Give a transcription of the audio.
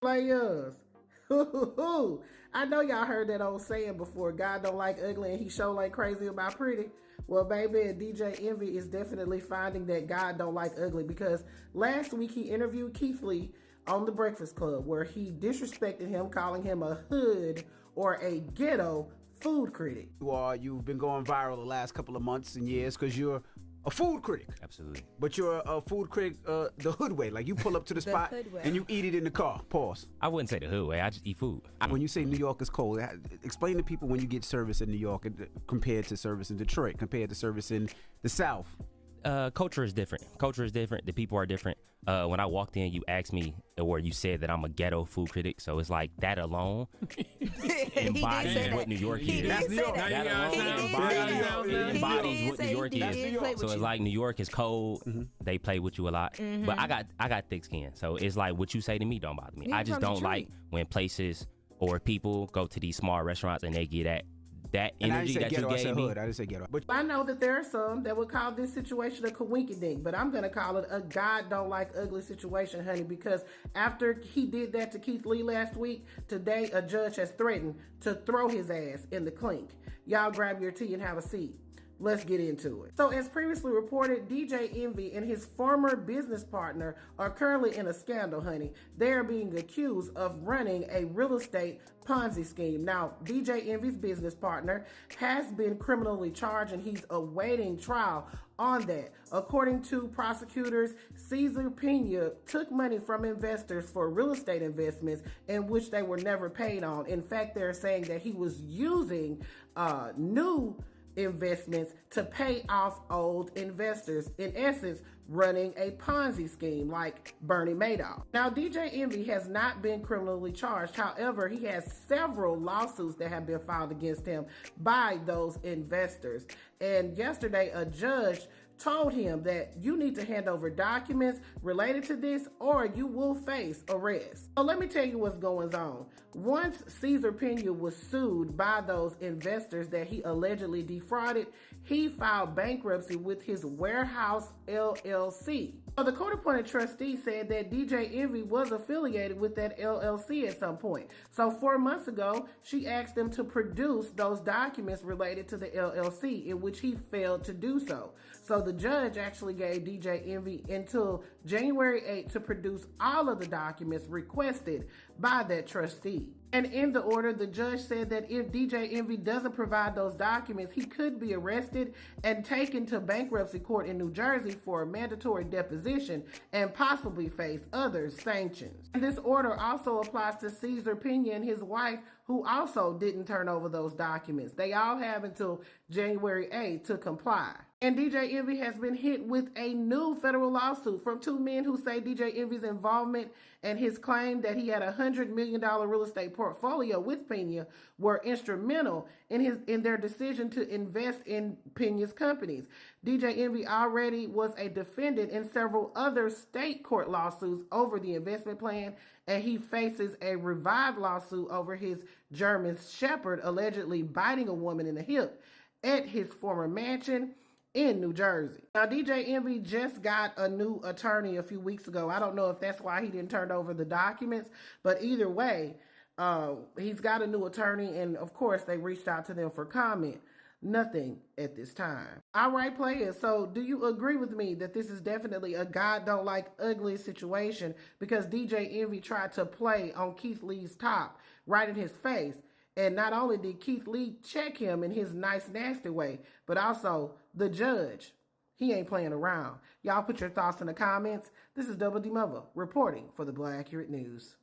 Players. I know y'all heard that old saying before, God don't like ugly and he show like crazy about pretty. Well, baby, DJ Envy is definitely finding that God don't like ugly, because last week he interviewed Keith Lee on The Breakfast Club where he disrespected him, calling him a hood or a ghetto food critic. You've been going viral the last couple of months and years because you're a food critic. Absolutely. But you're a food critic the hood way. Like, you pull up to the spot and you eat it in the car. Pause. I wouldn't say the hood way. I just eat food. When you say New York is cold, explain to people when you get service in New York compared to service in Detroit, compared to service in the South. Culture is different. The people are different. When I walked in, you asked me, or you said that I'm a ghetto food critic. So it's like that alone embodies what New York is. That's New York. That alone embodies what New York is. So it's like New York is cold. Mm-hmm. They play with you a lot. Mm-hmm. But I got thick skin. So it's like what you say to me don't bother me. I just don't like when places or people go to these small restaurants and they get that energy that you gave me. I didn't say ghetto. But I know that there are some that would call this situation a coinkydink, but I'm going to call it a God don't like ugly situation, honey, because after he did that to Keith Lee last week, today a judge has threatened to throw his ass in the clink. Y'all grab your tea and have a seat. Let's get into it. So, as previously reported, DJ Envy and his former business partner are currently in a scandal, honey. They are being accused of running a real estate Ponzi scheme. Now, DJ Envy's business partner has been criminally charged and he's awaiting trial on that. According to prosecutors, Cesar Pena took money from investors for real estate investments in which they were never paid on. In fact, they're saying that he was using new investments to pay off old investors, in essence running a Ponzi scheme like Bernie Madoff. Now, DJ Envy has not been criminally charged. However, he has several lawsuits that have been filed against him by those investors. And yesterday, a judge told him that you need to hand over documents related to this or you will face arrest. So let me tell you what's going on. Once Cesar Pena was sued by those investors that he allegedly defrauded, he filed bankruptcy with his warehouse LLC. So the court-appointed trustee said that DJ Envy was affiliated with that LLC at some point. So 4 months ago, she asked him to produce those documents related to the LLC, in which he failed to do so. So the judge actually gave DJ Envy until January 8th to produce all of the documents requested by that trustee. And in the order, the judge said that if DJ Envy doesn't provide those documents, he could be arrested and taken to bankruptcy court in New Jersey for a mandatory deposition and possibly face other sanctions. And this order also applies to Cesar Pena and his wife, who also didn't turn over those documents. They all have until January 8th to comply. And DJ Envy has been hit with a new federal lawsuit from two men who say DJ Envy's involvement and his claim that he had a $100 million real estate portfolio with Pena were instrumental in their decision to invest in Pena's companies. DJ Envy already was a defendant in several other state court lawsuits over the investment plan, and he faces a revived lawsuit over his German Shepherd allegedly biting a woman in the hip at his former mansion in New Jersey. Now, DJ Envy just got a new attorney a few weeks ago. I don't know if that's why he didn't turn over the documents, but either way, he's got a new attorney, and of course, they reached out to them for comment. Nothing at this time. All right, players. So do you agree with me that this is definitely a God don't like ugly situation, because DJ Envy tried to play on Keith Lee's top right in his face? And not only did Keith Lee check him in his nice, nasty way, but also the judge. He ain't playing around. Y'all put your thoughts in the comments. This is Double D Mother reporting for the Black Accurate News.